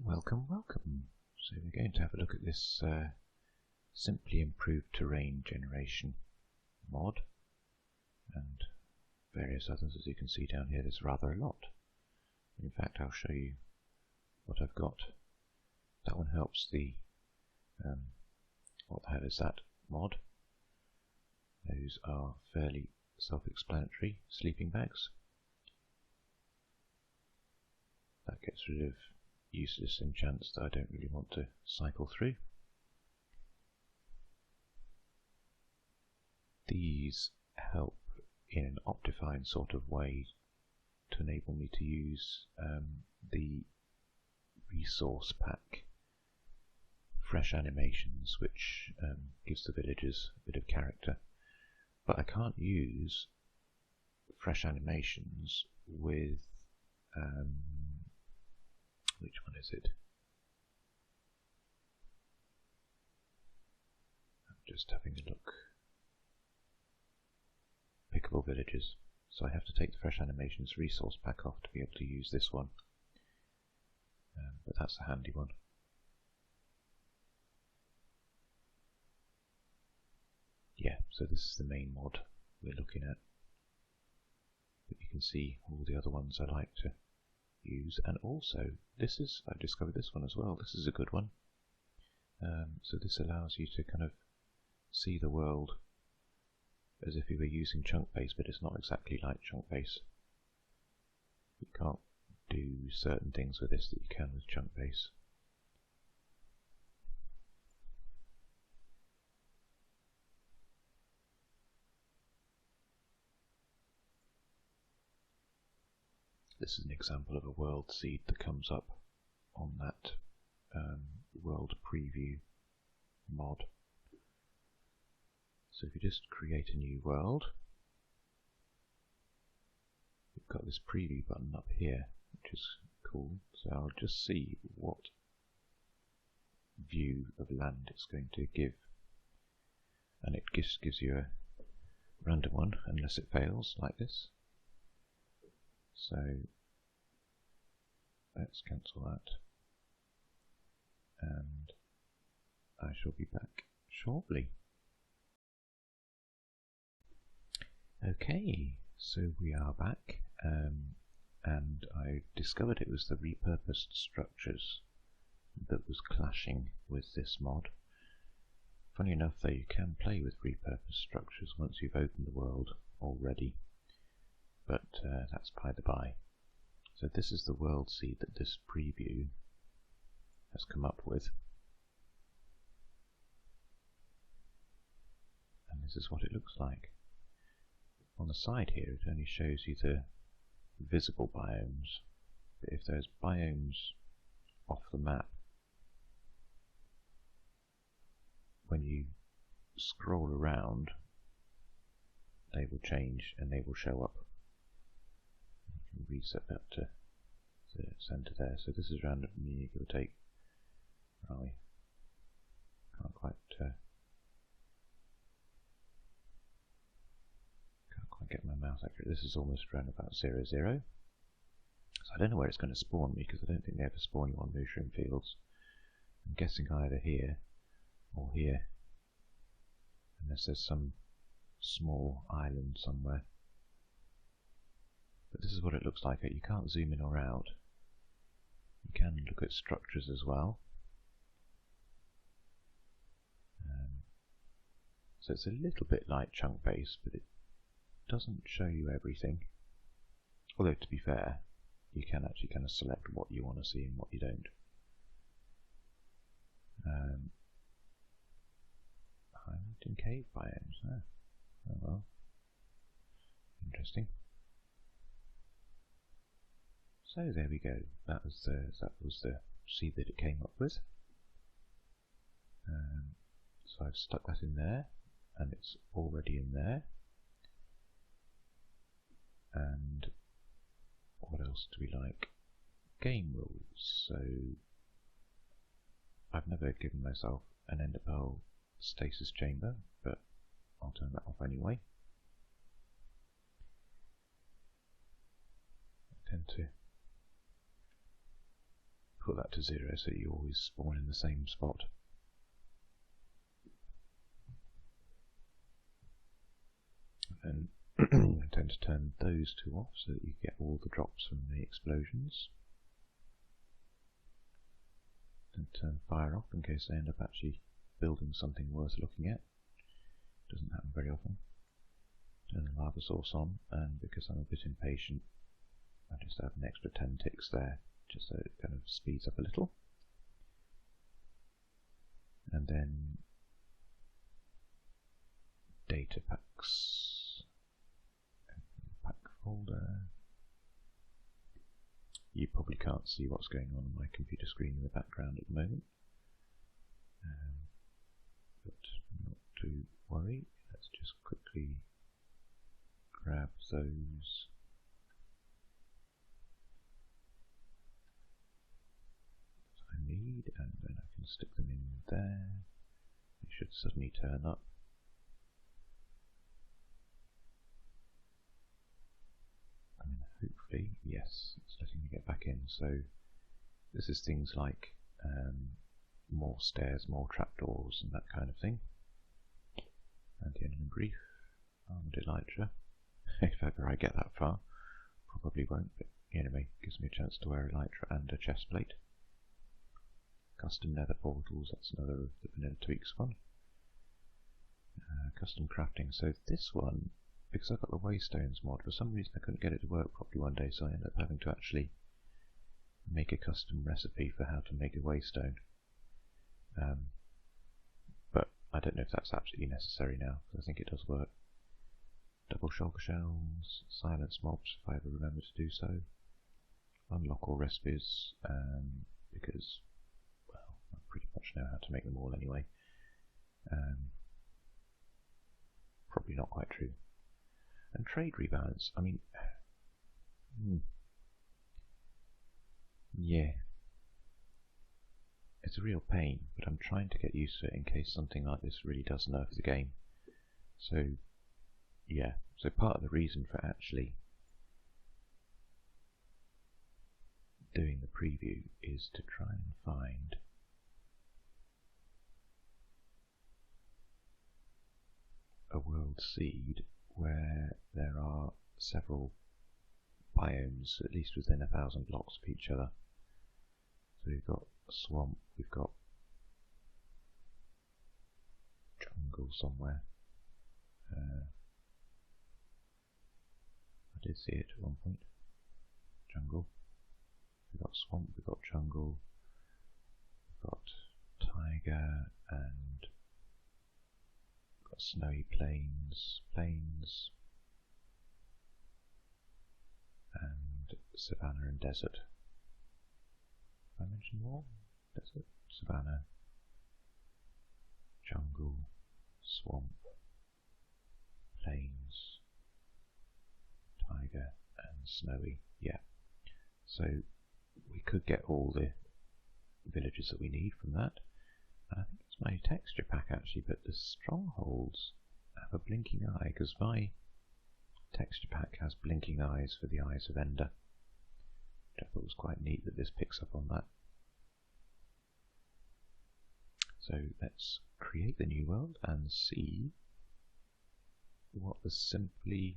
Welcome, welcome. So we're going to have a look at this simply improved terrain generation mod and various others. As you can see down here, there's rather a lot. In fact, I'll show you what I've got. That one helps the what the hell is that mod? Those are fairly self-explanatory sleeping bags. That gets rid of useless enchants that I don't really want to cycle through. These help in an optifying sort of way to enable me to use the resource pack fresh animations, which gives the villagers a bit of character. But I can't use fresh animations with which one is it? I'm just having a look. Pickable villages. So I have to take the fresh animations resource pack off to be able to use this one. But that's a handy one. Yeah, so this is the main mod we're looking at. But you can see all the other ones I like to use, and also I've discovered this one as well. This is a good one. So this allows you to kind of see the world as if you were using chunk base, but it's not exactly like chunk base. You can't do certain things with this that you can with chunk base. This is an example of a world seed that comes up on that world preview mod. So if you just create a new world, you've got this preview button up here, which is cool. So I'll just see what view of land it's going to give. And it just gives you a random one, unless it fails, like this. So let's cancel that, and I shall be back shortly. Okay, so we are back, and I discovered it was the repurposed structures that was clashing with this mod. Funny enough though, you can play with repurposed structures once you've opened the world already. But that's by the by. So this is the world seed that this preview has come up with. And this is what it looks like. On the side here it only shows you the visible biomes. But if there's biomes off the map, when you scroll around, they will change and they will show up. Reset that to the center there. So this is randomly give or take. I can't quite get my mouse accurate. This is almost around about 0, 0. So I don't know where it's going to spawn me, because I don't think they ever spawn you on mushroom fields. I'm guessing either here or here, unless there's some small island somewhere. But this is what it looks like. You can't zoom in or out. You can look at structures as well. So it's a little bit like chunk base, but it doesn't show you everything. Although, to be fair, you can actually kind of select what you want to see and what you don't. Island and cave biomes. Oh well. Interesting. So there we go. That was the seed that it came up with. So I've stuck that in there, and it's already in there. And what else do we like? Game rules. So I've never given myself an ender pearl stasis chamber, but I'll turn that off anyway. I tend to put that to 0 so you always spawn in the same spot. And I tend to turn those two off so that you get all the drops from the explosions. And turn fire off in case I end up actually building something worth looking at. Doesn't happen very often. Turn the lava source on, and because I'm a bit impatient, I just have an extra 10 ticks there, just so it kind of speeds up a little. And then data packs, pack folder. You probably can't see what's going on my computer screen in the background at the moment, but not to worry. Let's just quickly grab those. I need, and then I can stick them in there. They should suddenly turn up. And hopefully, yes, it's letting me get back in. So this is things like more stairs, more trapdoors, and that kind of thing. Anti-enemy brief, armored elytra. If ever I get that far, probably won't, but anyway, gives me a chance to wear elytra and a chest plate. Custom nether portals, that's another of the vanilla tweaks one. Custom crafting, so this one, because I've got the waystones mod, for some reason I couldn't get it to work properly one day, so I ended up having to actually make a custom recipe for how to make a waystone. But I don't know if that's absolutely necessary now, because I think it does work. Double shulker shells, silence mobs if I ever remember to do so. Unlock all recipes, because, well, I pretty much know how to make them all anyway. Probably not quite true. And trade rebalance, I mean, yeah. It's a real pain, but I'm trying to get used to it in case something like this really does nerf the game. So, yeah, so part of the reason for actually doing the preview is to try and find a world seed where there are several biomes, at least within 1,000 blocks of each other. So we've got a swamp, we've got jungle somewhere. I did see it at one point. Jungle. We've got swamp, we've got jungle, we've got taiga, and we've got snowy plains, and savannah and desert. Did I mention more? Desert, savannah, jungle, swamp, plains, taiga, and snowy. Yeah. So we could get all the villages that we need from that. I think it's my texture pack actually, but the strongholds have a blinking eye, because my texture pack has blinking eyes for the Eyes of Ender. Which I thought was quite neat that this picks up on that. So let's create the new world and see what the simple,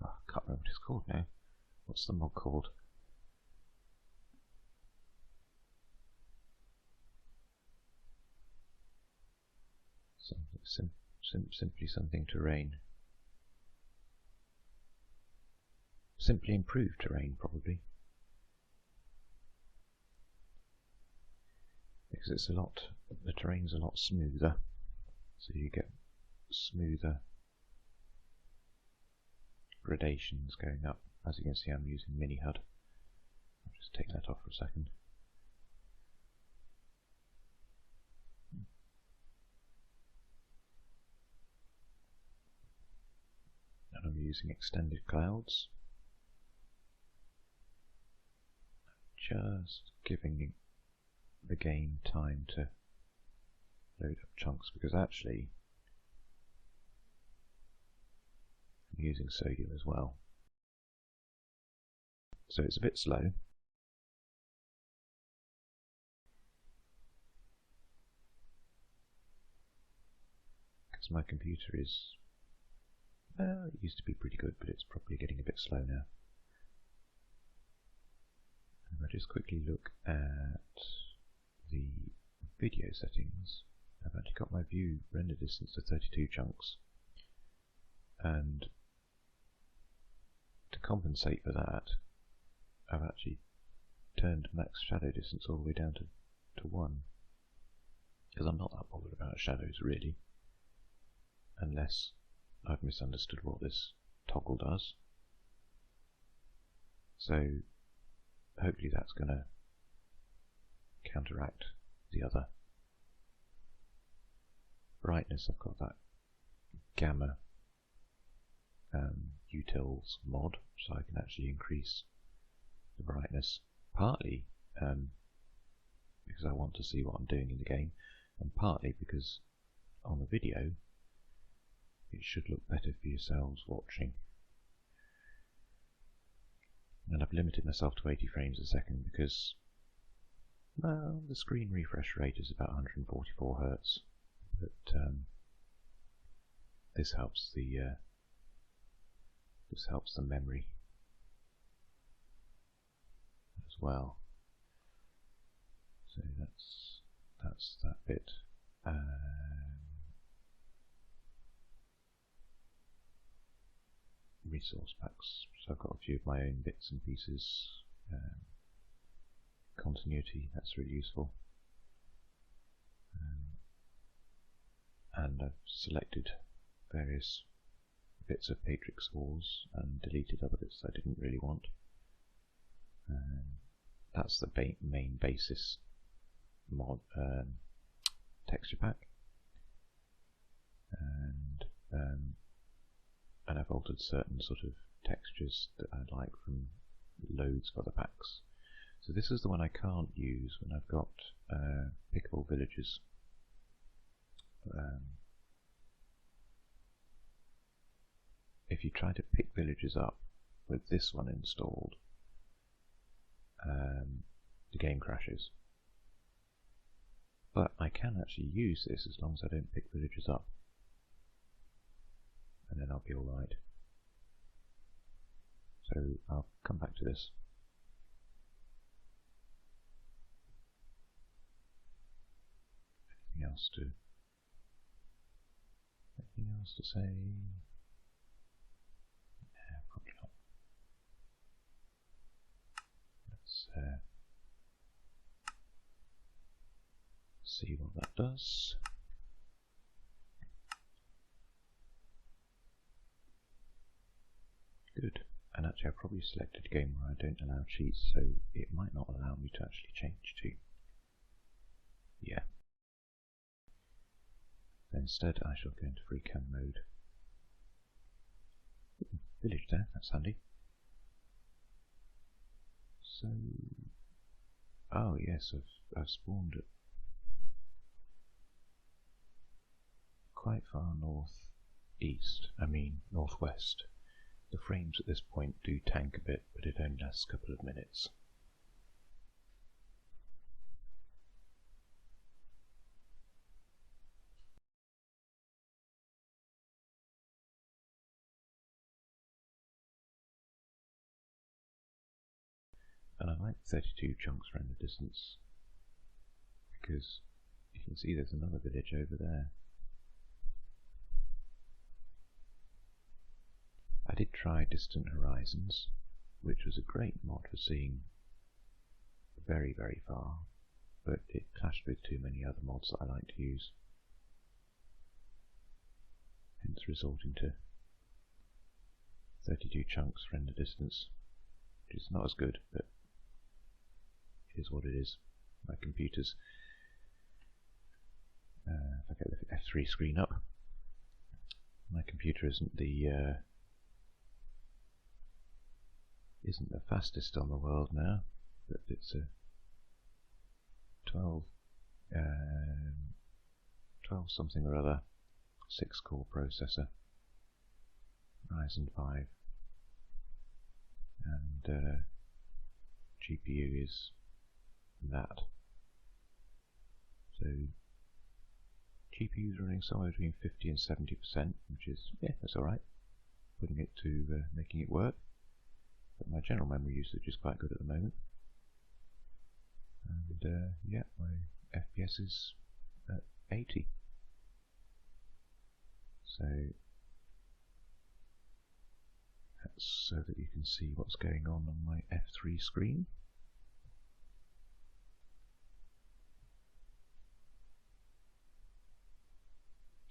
oh, I can't remember what it's called now. What's the mod called? Simply something terrain. Simply improved terrain, probably. Because it's the terrain's a lot smoother. So you get smoother gradations going up. As you can see, I'm using mini HUD. I'll just take that off for a second. And I'm using extended clouds. Just giving the game time to load up chunks, because actually I'm using sodium as well. So it's a bit slow. Because my computer is, well, it used to be pretty good, but it's probably getting a bit slow now. If I just quickly look at the video settings, I've actually got my view render distance to 32 chunks, and to compensate for that, I've actually turned max shadow distance all the way down to 1, because I'm not that bothered about shadows really, unless I've misunderstood what this toggle does. So hopefully that's going to counteract the other. Brightness, I've got that gamma utils mod, so I can actually increase the brightness, partly because I want to see what I'm doing in the game, and partly because on the video it should look better for yourselves watching. And I've limited myself to 80 frames a second because, well, the screen refresh rate is about 144 Hz, but this helps the memory as well. So that's that bit. Resource packs. So I've got a few of my own bits and pieces. Continuity, that's really useful. And I've selected various bits of Patrix ores and deleted other bits I didn't really want. That's the main basis mod texture pack, and I've altered certain sort of textures that I like from loads of other packs. So this is the one I can't use when I've got pickable villages. If you try to pick villages up with this one installed, the game crashes. But I can actually use this as long as I don't pick villages up, and then I'll be alright. So I'll come back to this. Anything else to say? Yeah, probably not. Let's see what that does. Good. And actually I've probably selected a game where I don't allow cheats, so it might not allow me to actually change to. Yeah. Instead I shall go into free cam mode. Village there, that's handy. So, oh yes, I've spawned it quite far northwest. The frames at this point do tank a bit, but it only lasts a couple of minutes. And I like 32 chunks render distance because you can see there's another village over there. I did try Distant Horizons, which was a great mod for seeing very, very far, but it clashed with too many other mods that I like to use, hence resorting to 32 chunks render distance, which is not as good, but it is what it is. My computer's, if I get the F3 screen up, my computer isn't the fastest on the world now, but it's a 12 something or other 6-core processor, Ryzen 5, and GPU is that. So GPU is running somewhere between 50 and 70%, which is, yeah, that's alright. Putting it to making it work. But my general memory usage is quite good at the moment. And yeah, my FPS is at 80. So that's so that you can see what's going on my F3 screen.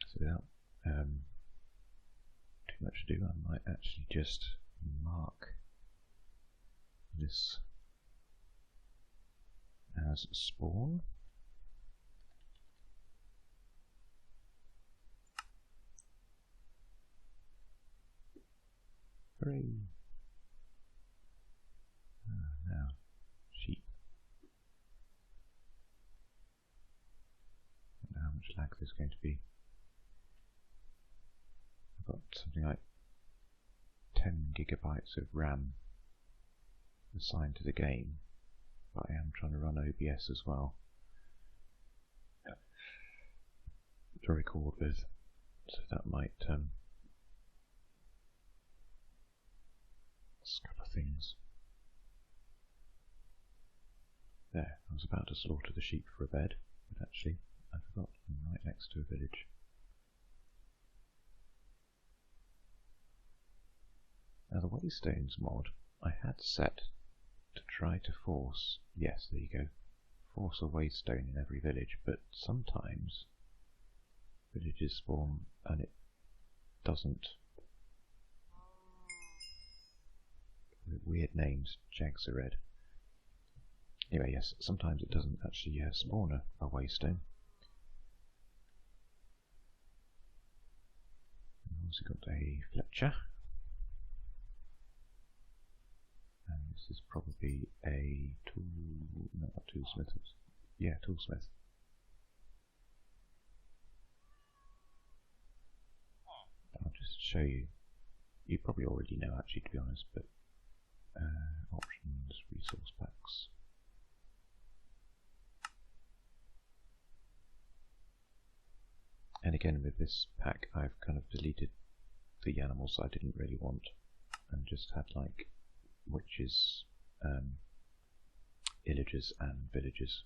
So without too much ado, I might actually just mark this as spawn. Hooray! Now, sheep. I don't know how much lag there's going to be. I've got something like 10 gigabytes of RAM assigned to the game, but I am trying to run OBS as well to record with, so that might scupper things. There, I was about to slaughter the sheep for a bed, but actually I forgot, I'm right next to a village. Now the Waystones mod I had set to try to force, yes, there you go, force a waystone in every village, but sometimes villages spawn and it doesn't. With weird names, Jags are red. Anyway, yes, sometimes it doesn't actually spawn a waystone. We've also got a Fletcher. And this is probably a tool, no, not toolsmith, yeah, toolsmith. I'll just show you, you probably already know actually, to be honest, but options, resource packs. And again with this pack I've kind of deleted the animals I didn't really want and just had like witches, illagers and villagers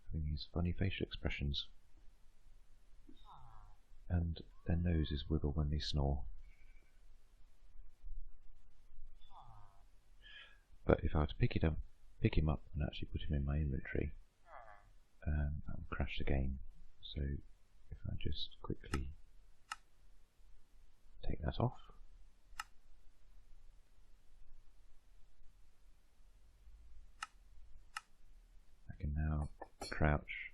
having these funny facial expressions, and their noses wiggle when they snore. But if I were to pick him up and actually put him in my inventory, that would crash the game. So if I just quickly take that off, I can now crouch,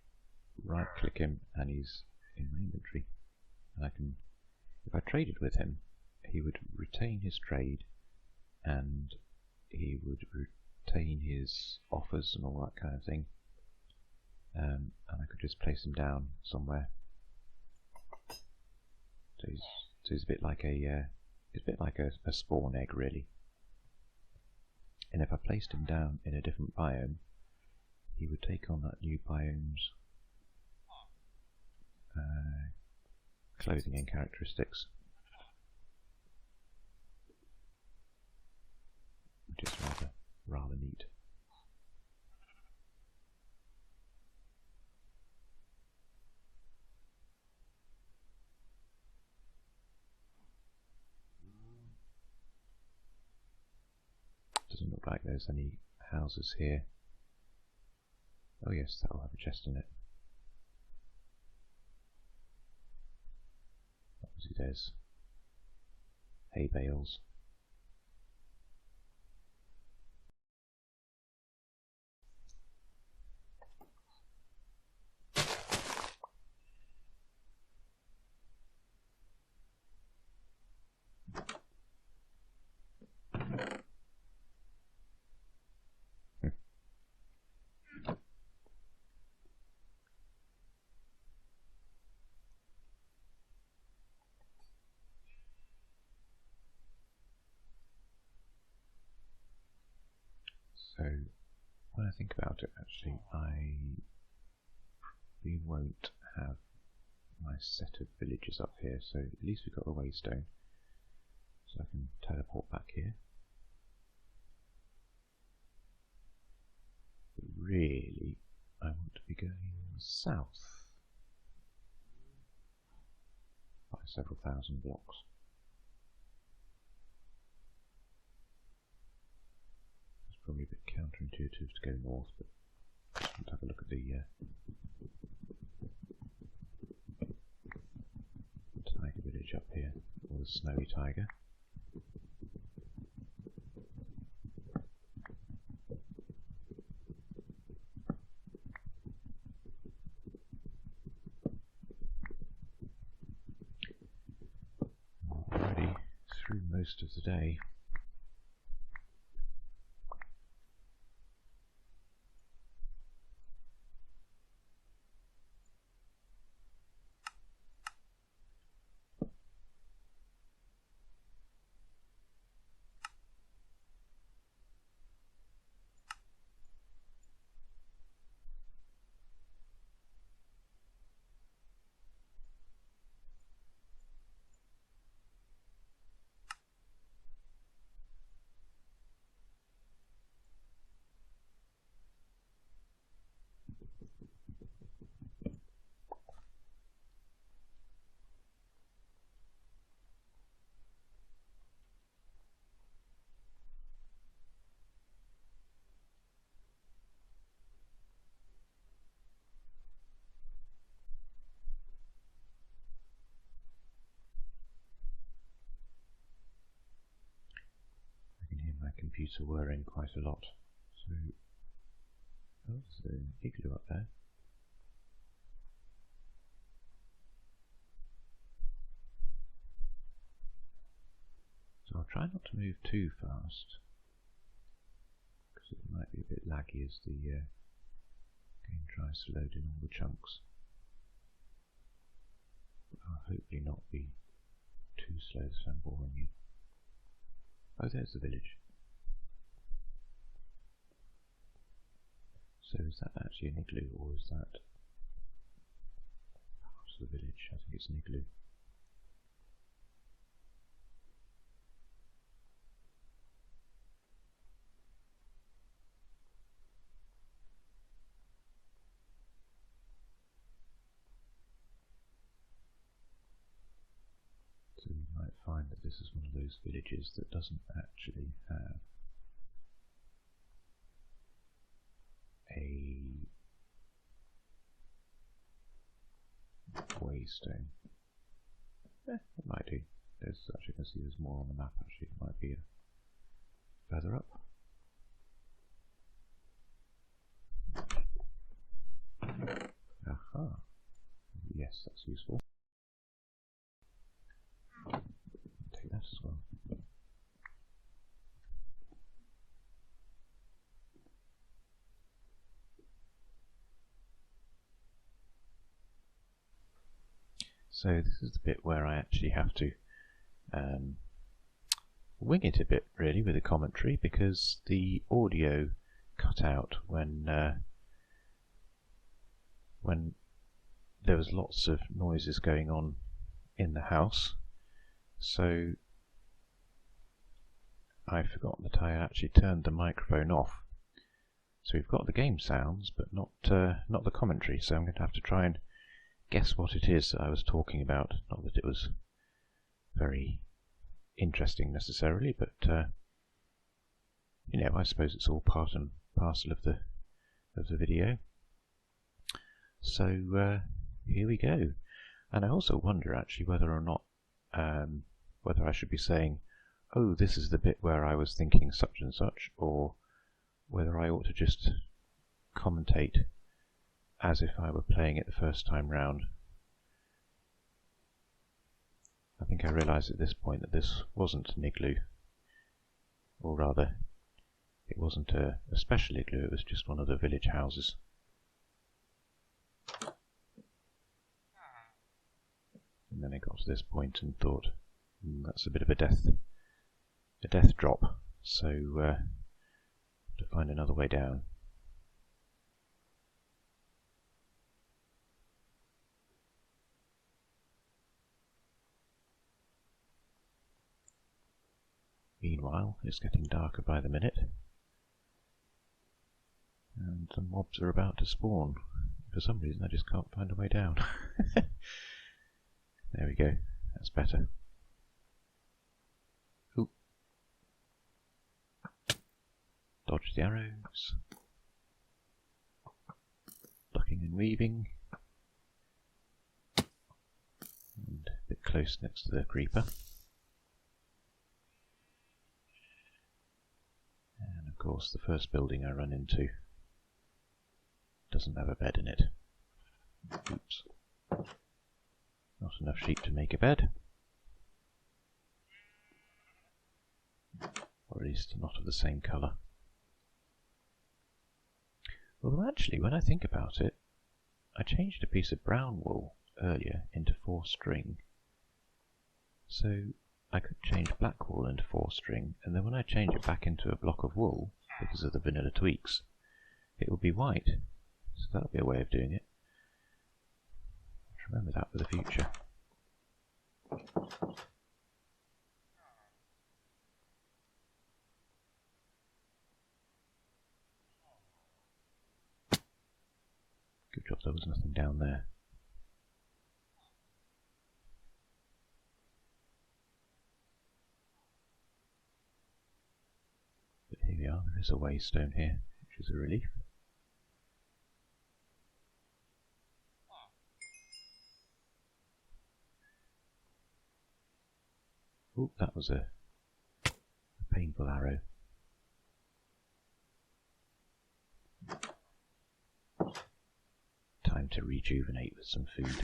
right click him, and he's in my inventory. And I can, if I traded with him, he would retain his trade and he would retain his offers and all that kind of thing. And I could just place him down somewhere. So he's a bit like a spawn egg, really. And if I placed him down in a different biome, he would take on that new biome's clothing and characteristics, which is rather neat. Doesn't look like there's any houses here. Oh yes, that will have a chest in it. Obviously there's hay bales. So when I think about it, actually, I probably won't have my set of villages up here, so at least we've got a waystone, so I can teleport back here. But really, I want to be going south by several thousand blocks. It's probably a bit counterintuitive to go north, but let's have a look at the tiger village up here, or the snowy tiger. Already through most of the day. Computer whirring quite a lot. So, oh, there's an igloo up there. So I'll try not to move too fast, because it might be a bit laggy as the game tries to load in all the chunks. But I'll hopefully not be too slow so I'm boring you. Oh, there's the village. So is that actually an igloo, or is that part of the village? I think it's an igloo. So we might find that this is one of those villages that doesn't actually have a waystone. It might do. There's, actually, you can see there's more on the map. Actually, it might be further up. Aha. Yes, that's useful. Take that as well. So this is the bit where I actually have to wing it a bit, really, with the commentary, because the audio cut out when there was lots of noises going on in the house. So I forgot that I actually turned the microphone off. So we've got the game sounds, but not the commentary. So I'm going to have to try and guess what it is that I was talking about. Not that it was very interesting necessarily, but you know, I suppose it's all part and parcel of the video. So here we go. And I also wonder actually whether or not whether I should be saying, oh, this is the bit where I was thinking such and such, or whether I ought to just commentate as if I were playing it the first time round. I think I realised at this point that this wasn't an igloo, or rather, it wasn't a special igloo, it was just one of the village houses. And then I got to this point and thought, that's a bit of a death drop, so to find another way down. Meanwhile, it's getting darker by the minute, and the mobs are about to spawn. For some reason I just can't find a way down. There we go, that's better. Ooh. Dodge the arrows. Ducking and weaving. And a bit close next to the creeper. And of course the first building I run into doesn't have a bed in it. Oops. Not enough sheep to make a bed. Or at least not of the same colour. Although actually, when I think about it, I changed a piece of brown wool earlier into 4 string. So I could change black wool into 4 string, and then when I change it back into a block of wool, because of the vanilla tweaks, it will be white. So that'll be a way of doing it. Remember that for the future. Good job there was nothing down there. But here we are, there is a waystone here, which is a relief. Oh, that was a painful arrow. Time to rejuvenate with some food.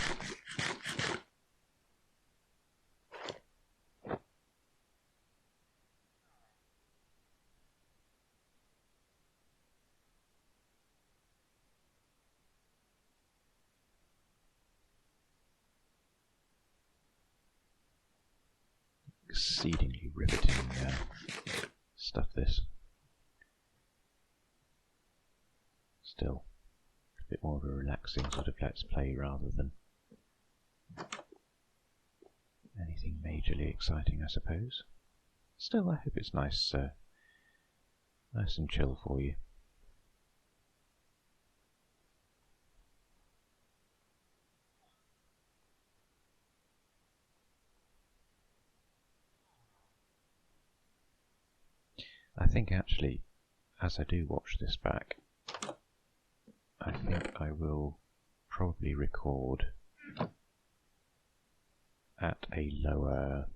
Exceedingly riveting stuff, this. Still, a bit more of a relaxing sort of let's play rather than anything majorly exciting, I suppose. Still, I hope it's nice, nice and chill for you. I think actually, as I do watch this back, I think I will probably record at a lower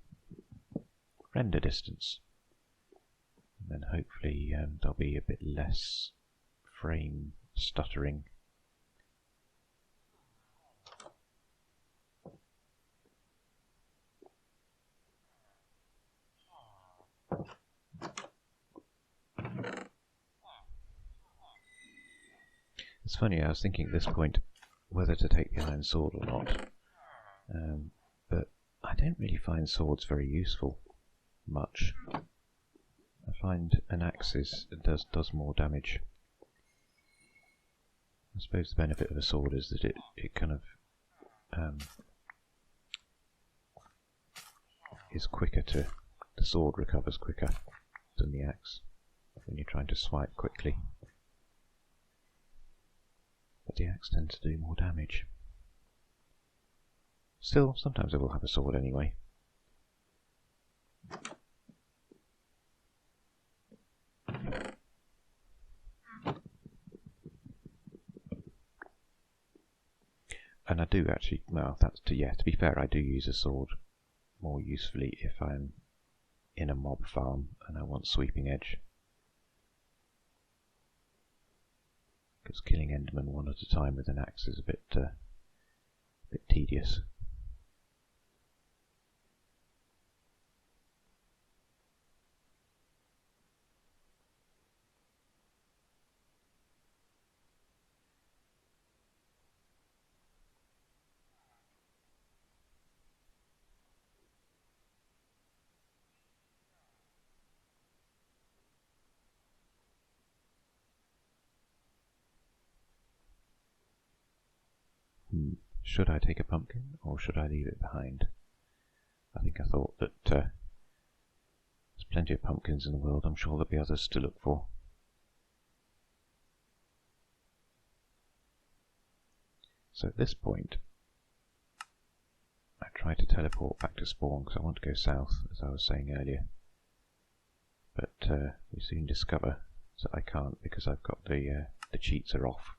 render distance, and then hopefully there'll be a bit less frame stuttering. It's funny, I was thinking at this point whether to take the iron sword or not, but I don't really find swords very useful much. I find an axe does more damage. I suppose the benefit of a sword is that it kind of is quicker the sword recovers quicker than the axe when you're trying to swipe quickly. But the axe tends to do more damage. Still, sometimes I will have a sword anyway. And I do actually, well, to be fair, I do use a sword more usefully if I'm in a mob farm and I want sweeping edge. Because killing Endermen one at a time with an axe is a bit tedious. should I take a pumpkin or should I leave it behind? I think I thought that there's plenty of pumpkins in the world. I'm sure there'll be others to look for. So at this point, I try to teleport back to spawn because I want to go south, as I was saying earlier. But we soon discover that I can't because I've got the cheats are off.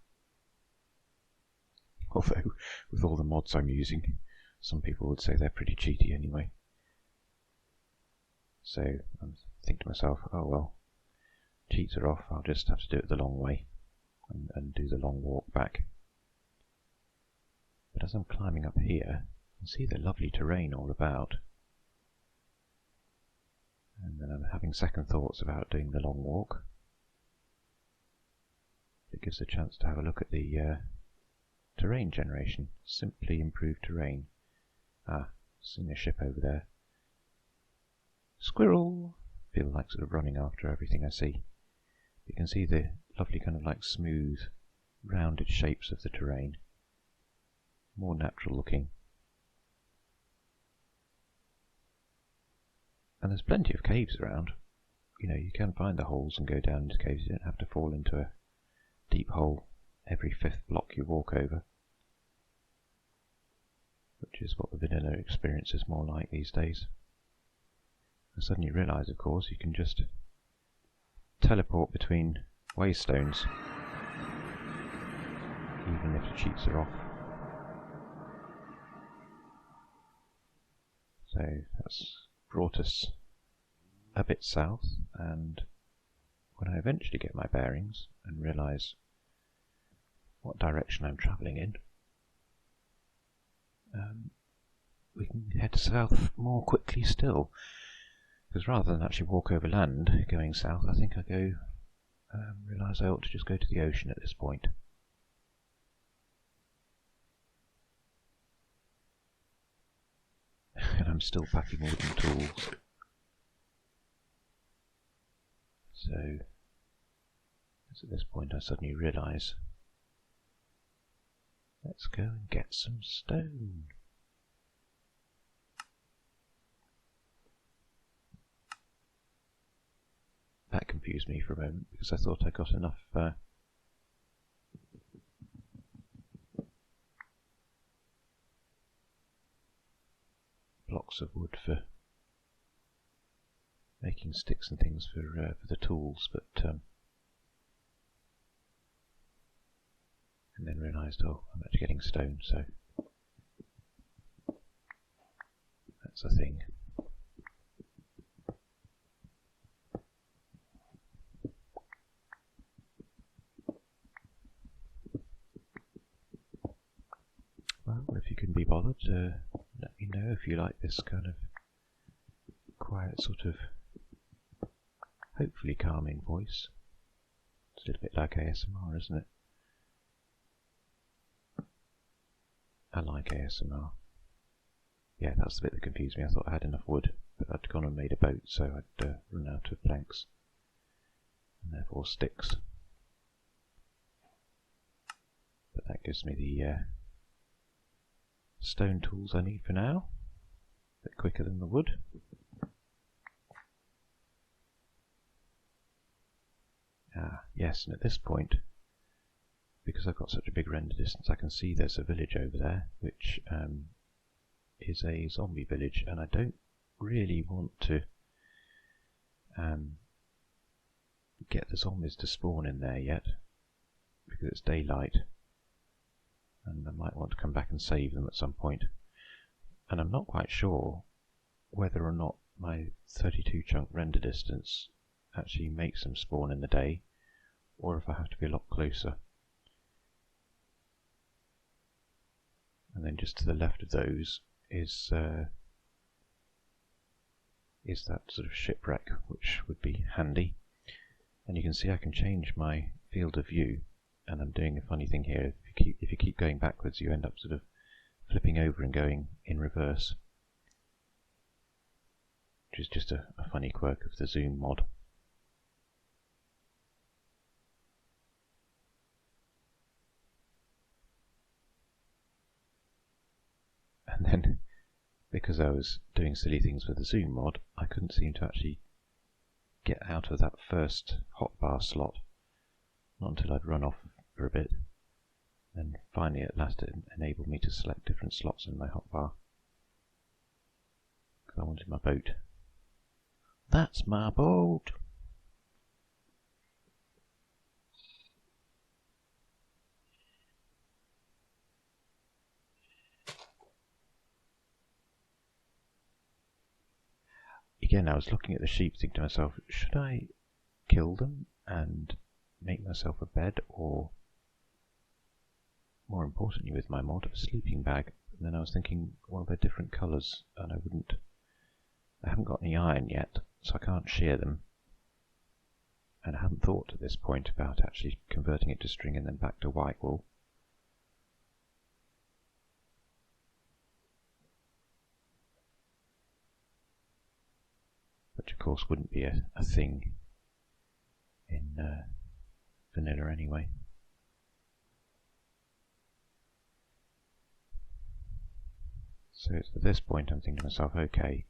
Although, with all the mods I'm using, some people would say they're pretty cheaty anyway. So I think to myself, oh well, cheats are off, I'll just have to do it the long way and do the long walk back. But as I'm climbing up here, I can see the lovely terrain all about. And then I'm having second thoughts about doing the long walk. It gives a chance to have a look at the terrain generation. Simply improved terrain. Ah, seen a ship over there. Squirrel! Feel like sort of running after everything I see. You can see the lovely kind of like smooth, rounded shapes of the terrain. More natural looking. And there's plenty of caves around. You know, you can find the holes and go down into caves. You don't have to fall into a deep hole every 5th block you walk over. Which is what the vanilla experience is more like these days. I suddenly realise, of course, you can just teleport between waystones, even if the cheats are off. So that's brought us a bit south, and when I eventually get my bearings and realise what direction I'm travelling in, we can head south more quickly still. Because rather than actually walk over land going south, I think I go realise I ought to just go to the ocean at this point. And I'm still packing wooden tools. So, at this point I suddenly realise, let's go and get some stone. That confused me for a moment because I thought I got enough blocks of wood for making sticks and things for the tools, but and then realised, oh, I'm actually getting stone, so that's a thing. Well, if you can be bothered, let me know if you like this kind of quiet sort of hopefully calming voice. It's a little bit like ASMR, isn't it? I like ASMR. Yeah, that's the bit that confused me. I thought I had enough wood, but I'd gone and made a boat, so I'd run out of planks, and therefore sticks. But that gives me the stone tools I need for now. A bit quicker than the wood. Ah, yes, and at this point, because I've got such a big render distance, I can see there's a village over there, which is a zombie village, and I don't really want to get the zombies to spawn in there yet, because it's daylight, and I might want to come back and save them at some point. And I'm not quite sure whether or not my 32 chunk render distance actually makes them spawn in the day, or if I have to be a lot closer. And then just to the left of those is that sort of shipwreck, which would be handy. And you can see I can change my field of view, and I'm doing a funny thing here. If you keep going backwards, you end up sort of flipping over and going in reverse, which is just a funny quirk of the zoom mod. because I was doing silly things with the zoom mod, I couldn't seem to actually get out of that first hotbar slot. Not until I'd run off for a bit. And finally at last it enabled me to select different slots in my hotbar. Because I wanted my boat. That's my boat! Again, I was looking at the sheep thinking to myself, should I kill them and make myself a bed, or more importantly with my mod, a sleeping bag? And then I was thinking, well, they're different colours and I haven't got any iron yet, so I can't shear them. And I haven't thought at this point about actually converting it to string and then back to white wool. Which of course wouldn't be a thing in vanilla anyway. So at this point I'm thinking to myself, okay,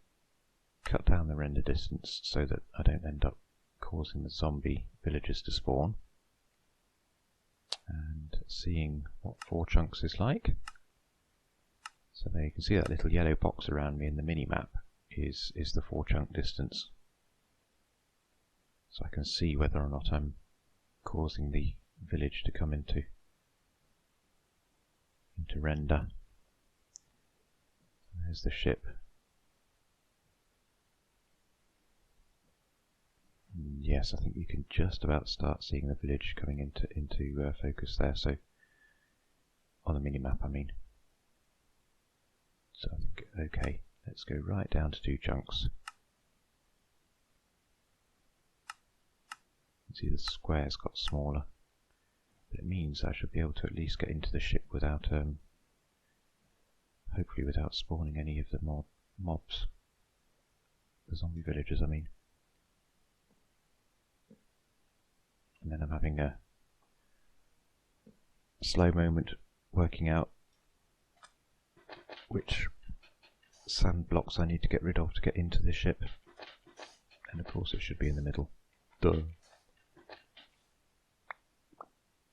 cut down the render distance so that I don't end up causing the zombie villagers to spawn. And seeing what 4 chunks is like. So there you can see that little yellow box around me in the mini-map is the 4 chunk distance. So I can see whether or not I'm causing the village to come into render. There's the ship. And yes, I think you can just about start seeing the village coming into focus there. So on the mini-map, I mean. So I think, okay, let's go right down to 2 chunks. You can see the square's got smaller, but it means I should be able to at least get into the ship without, hopefully without spawning any of the mobs. The zombie villagers, I mean. And then I'm having a slow moment working out which sand blocks I need to get rid of to get into the ship. And of course it should be in the middle. Duh.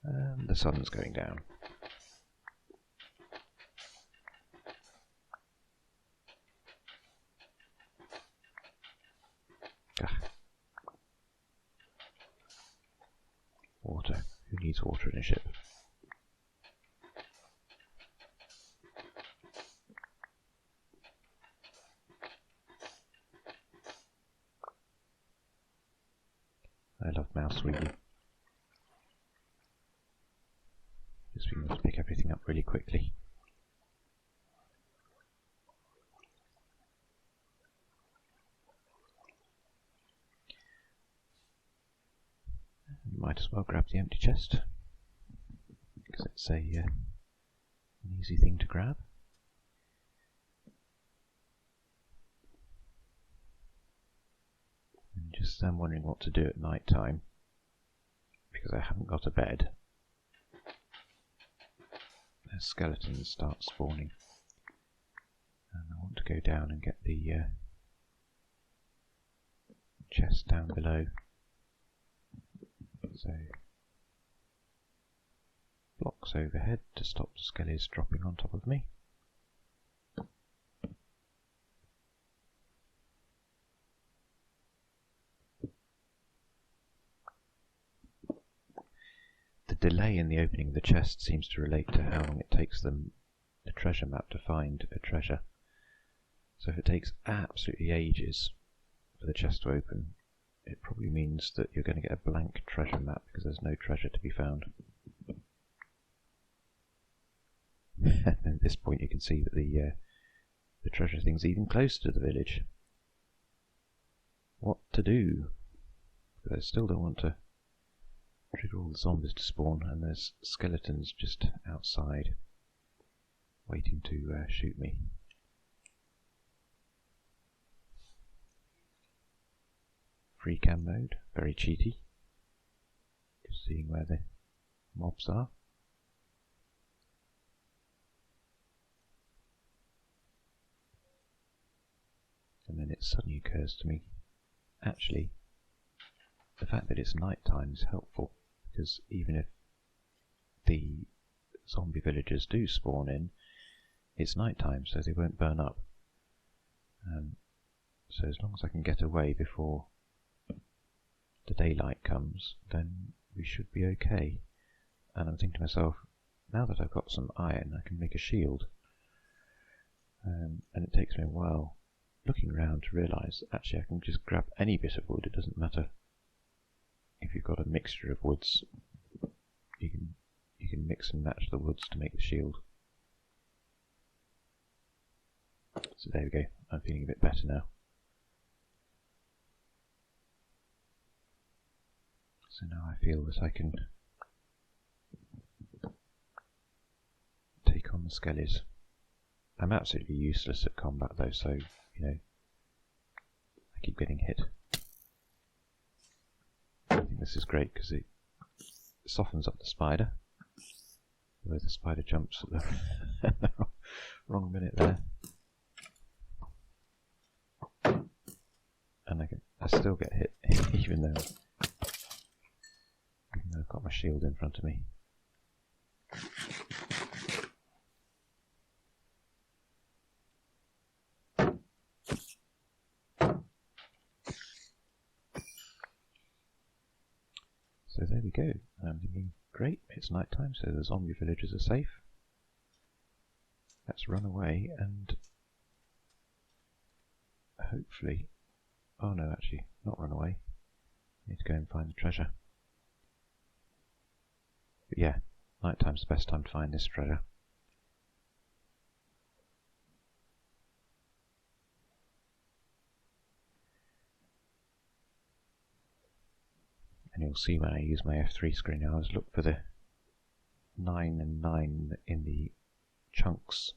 And the sun's going down. Ah. Water. Who needs water in a ship? I love mouse wheelie. Just being able to pick everything up really quickly. Might as well grab the empty chest, because it's an easy thing to grab. And just wondering what to do at night time, because I haven't got a bed. The skeletons start spawning, and I want to go down and get the chest down below. So, blocks overhead to stop the skellies dropping on top of me. The delay in the opening of the chest seems to relate to how long it takes the treasure map to find a treasure. So if it takes absolutely ages for the chest to open, it probably means that you're going to get a blank treasure map because there's no treasure to be found. And at this point you can see that the treasure thing's even closer to the village. What to do? Because I still don't want to trigger all the zombies to spawn, and there's skeletons just outside waiting to shoot me. Free cam mode, very cheaty. Just seeing where the mobs are. And then it suddenly occurs to me, actually, the fact that it's night time is helpful, because even if the zombie villagers do spawn in, it's night time, so they won't burn up. So as long as I can get away before the daylight comes, then we should be okay. And I'm thinking to myself, now that I've got some iron, I can make a shield. And it takes me a while looking around to realise that actually I can just grab any bit of wood. It doesn't matter if you've got a mixture of woods. You can mix and match the woods to make the shield. So there we go. I'm feeling a bit better now. So now I feel that I can take on the skellies. I'm absolutely useless at combat though, so, you know, I keep getting hit. I think this is great because it softens up the spider. Although the spider jumps at the wrong minute there. And I still get hit, even though I've got my shield in front of me. So there we go. I'm thinking, great, it's night time, so the zombie villagers are safe. Let's run away and hopefully... Oh no, actually, not run away. I need to go and find the treasure. But yeah, night time's the best time to find this treasure. And you'll see when I use my F3 screen, I always look for the 9 and 9 in the chunks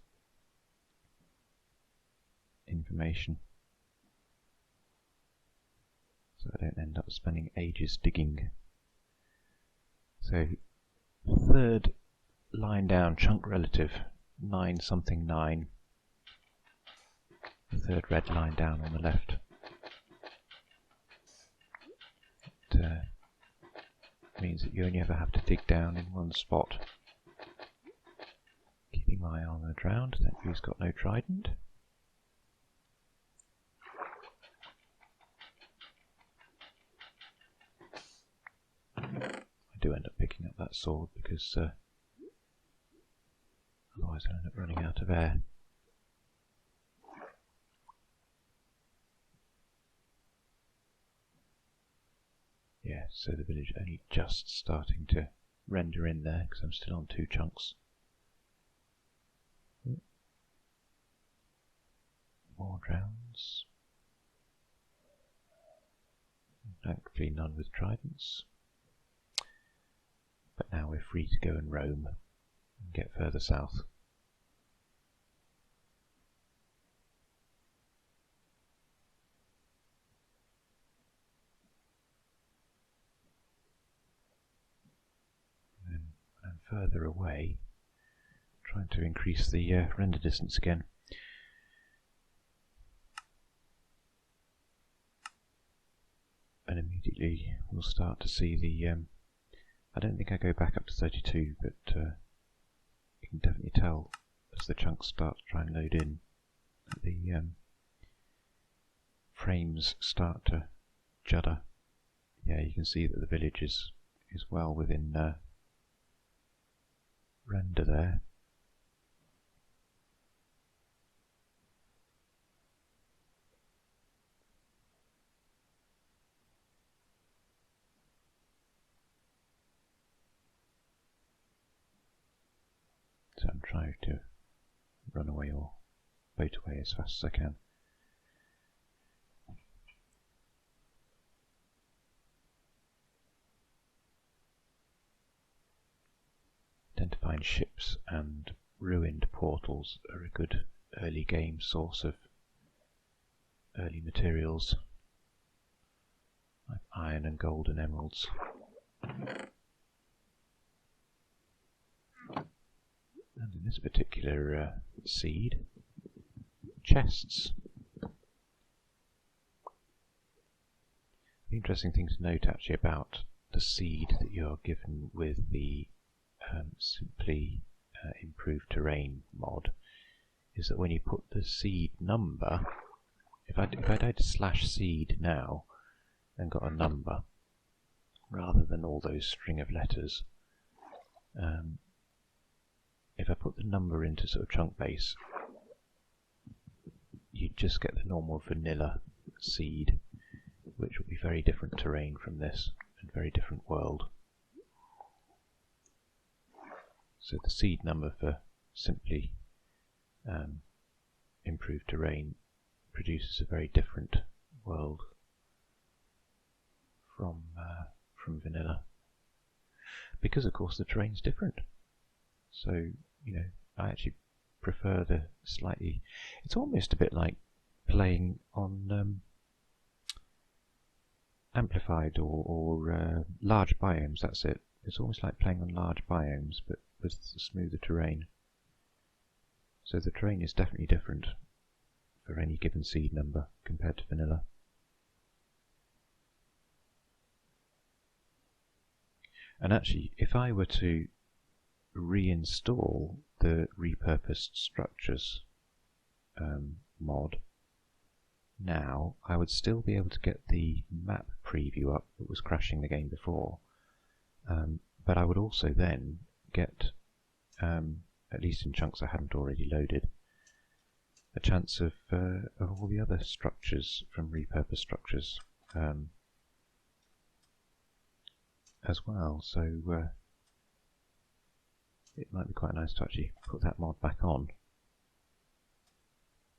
information, so I don't end up spending ages digging. So, third line down, chunk relative, 9 something 9. The third red line down on the left. It means that you only ever have to dig down in one spot. Keeping my armoured round, that view's got no trident. I do end up picking up that sword because otherwise I'll end up running out of air. Yeah, so the village only just starting to render in there because I'm still on 2 chunks. More drowns. Thankfully none with tridents. But now we're free to go and roam and get further south. And when I'm further away, trying to increase the render distance again. And immediately we'll start to see the I don't think I go back up to 32, but you can definitely tell as the chunks start to try and load in that the frames start to judder. Yeah, you can see that the village is well within render there. So I'm trying to run away or boat away as fast as I can. Identifying ships and ruined portals are a good early game source of early materials like iron and gold and emeralds. And in this particular seed, chests. The interesting thing to note actually about the seed that you're given with the simply improved terrain mod is that when you put the seed number, if I did /seed now and got a number rather than all those string of letters, if I put the number into sort of chunk base, you'd just get the normal vanilla seed, which will be very different terrain from this and very different world. So the seed number for simply improved terrain produces a very different world from vanilla, because of course the terrain's different. So, you know, I actually prefer the slightly, it's almost a bit like playing on amplified or large biomes. That's it. It's almost like playing on large biomes but with smoother terrain. So the terrain is definitely different for any given seed number compared to vanilla. And actually, if I were to reinstall the repurposed structures mod now, I would still be able to get the map preview up that was crashing the game before, but I would also then get, at least in chunks I hadn't already loaded, a chance of all the other structures from repurposed structures as well. So it might be quite nice to actually put that mod back on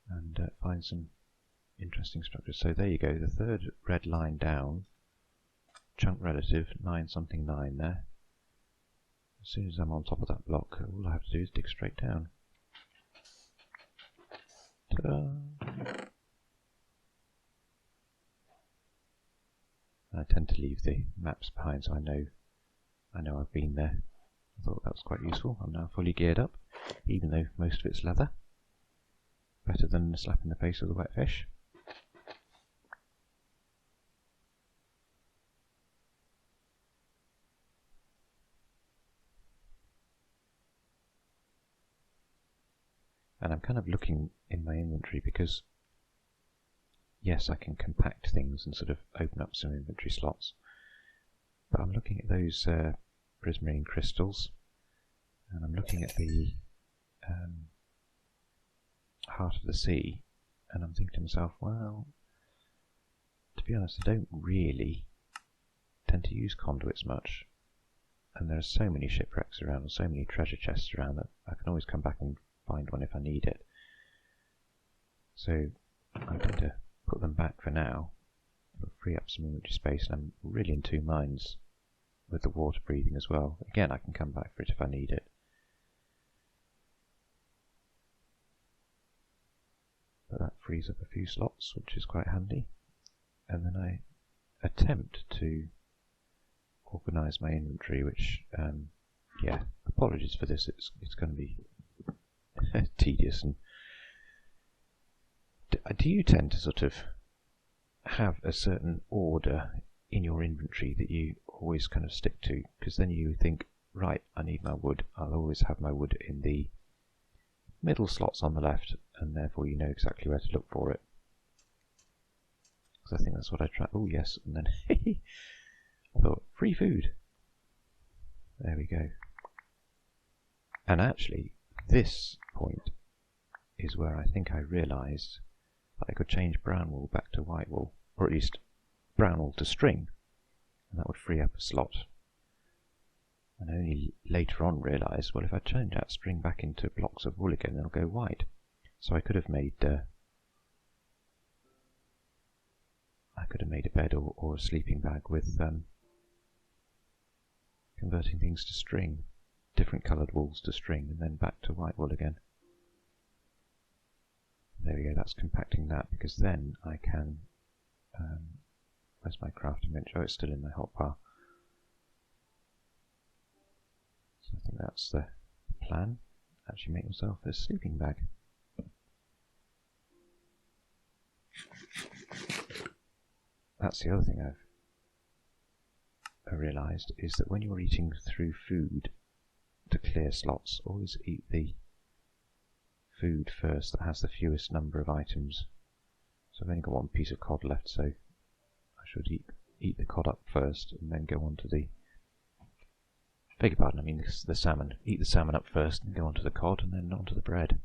and find some interesting structures. So there you go, the third red line down, chunk relative 9 something 9 there. As soon as I'm on top of that block, all I have to do is dig straight down. Ta-da! I tend to leave the maps behind so I know I've been there. I thought that was quite useful. I'm now fully geared up, even though most of it's leather. Better than a slap in the face with a wet fish. And I'm kind of looking in my inventory because, yes, I can compact things and sort of open up some inventory slots. But I'm looking at those prismarine crystals, and I'm looking at the heart of the sea, and I'm thinking to myself, well, to be honest, I don't really tend to use conduits much. And there are so many shipwrecks around, and so many treasure chests around that I can always come back and find one if I need it. So I'm going to put them back for now. It'll free up some inventory space, and I'm really in two minds with the water breathing as well. Again, I can come back for it if I need it. But that frees up a few slots, which is quite handy. And then I attempt to organise my inventory, which, yeah, apologies for this, it's going to be tedious. And do you tend to sort of have a certain order in your inventory that you always kind of stick to? Because then you think, right, I need my wood, I'll always have my wood in the middle slots on the left, and therefore you know exactly where to look for it. Because I think that's what I try. Oh yes, and then I thought, free food. There we go. And actually, this point is where I think I realised that I could change brown wool back to white wool, or at least brown wool to string, and that would free up a slot. And I only later on realised, well, if I change that string back into blocks of wool again, it'll go white. So I could have made a bed or a sleeping bag with converting things to string, different coloured wools to string, and then back to white wool again. There we go, that's compacting that, because then I can, where's my crafting bench? Oh, it's still in my hotbar. So I think that's the plan, actually make myself a sleeping bag. That's the other thing I've I realised, is that when you're eating through food to clear slots, always eat the food first that has the fewest number of items. So I've only got one piece of cod left, so I should eat the cod up first and then go on to the... Beg your pardon, I mean the salmon. Eat the salmon up first and go on to the cod and then on to the bread.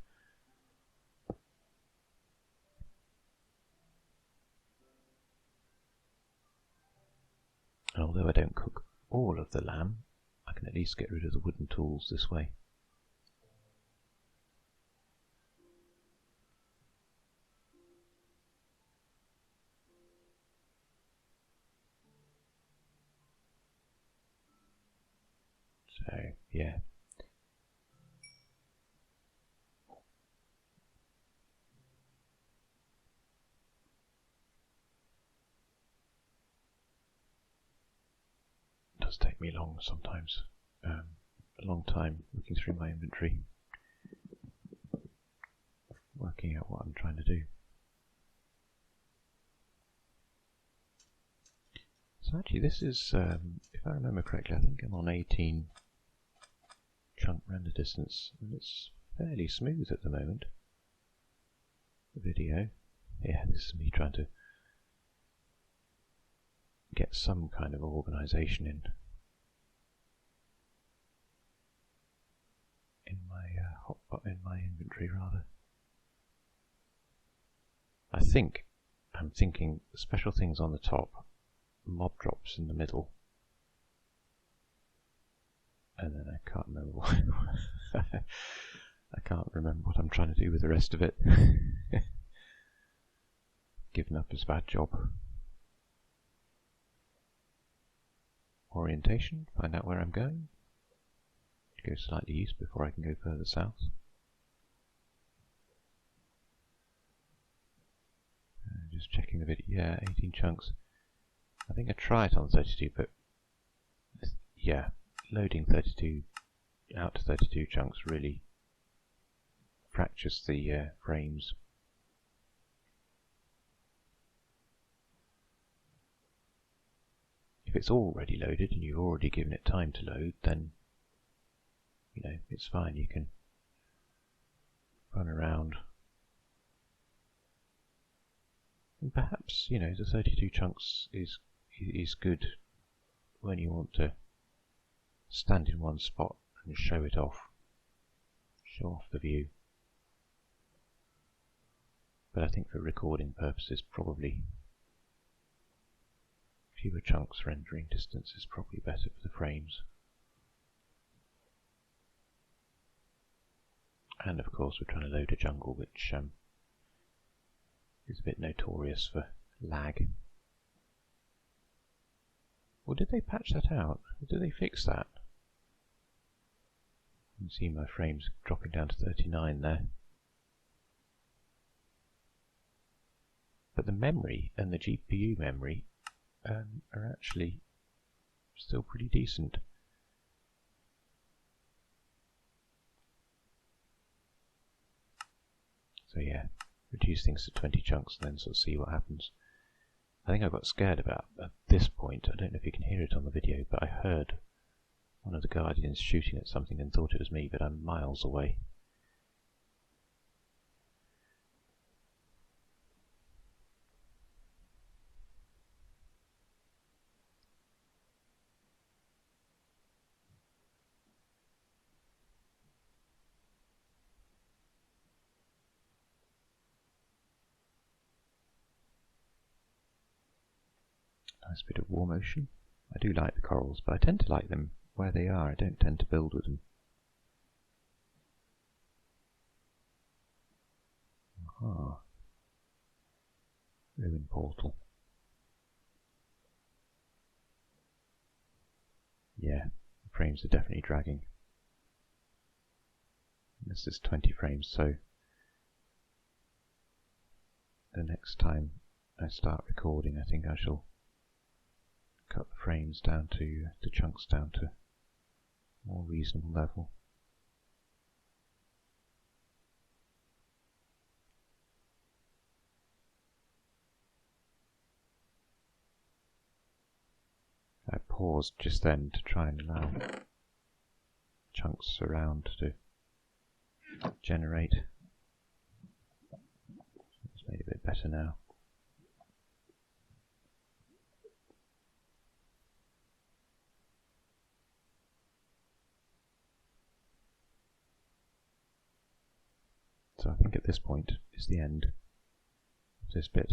And although I don't cook all of the lamb, I can at least get rid of the wooden tools this way. So, yeah. It does take me long sometimes. A long time looking through my inventory, working out what I'm trying to do. So actually this is, if I remember correctly, I think I'm on 18 chunk render distance, and it's fairly smooth at the moment. The video. Yeah, this is me trying to get some kind of organisation in my inventory rather. I'm thinking special things on the top, mob drops in the middle, and then I can't remember what I can't remember what I'm trying to do with the rest of it. Given up is a bad job. Orientation, find out where I'm going. Go slightly east before I can go further south. Just checking the video. Yeah, 18 chunks. I think I tried on 32, but yeah, loading 32 out to 32 chunks really fractures the frames. If it's already loaded and you've already given it time to load, then you know it's fine. You can run around, and perhaps you know the 32 chunks is good when you want to stand in one spot and show it off, show off the view. But I think for recording purposes, probably fewer chunks rendering distance is probably better for the frames. And of course we're trying to load a jungle which is a bit notorious for lag. Or did they patch that out? Or did they fix that? You can see my frames dropping down to 39 there. But the memory and the GPU memory are actually still pretty decent. So yeah, reduce things to 20 chunks and then sort of see what happens. I think I got scared about at this point. I don't know if you can hear it on the video, but I heard one of the Guardians shooting at something and thought it was me, but I'm miles away. Nice bit of warm ocean. I do like the corals, but I tend to like them where they are. I don't tend to build with them. Aha. Ruin portal. Yeah, the frames are definitely dragging. This is 20 frames, so the next time I start recording, I think I shall cut the frames down to the chunks down to a more reasonable level. I paused just then to try and allow chunks around to generate. It's made it a bit better now. So I think at this point is the end of this bit.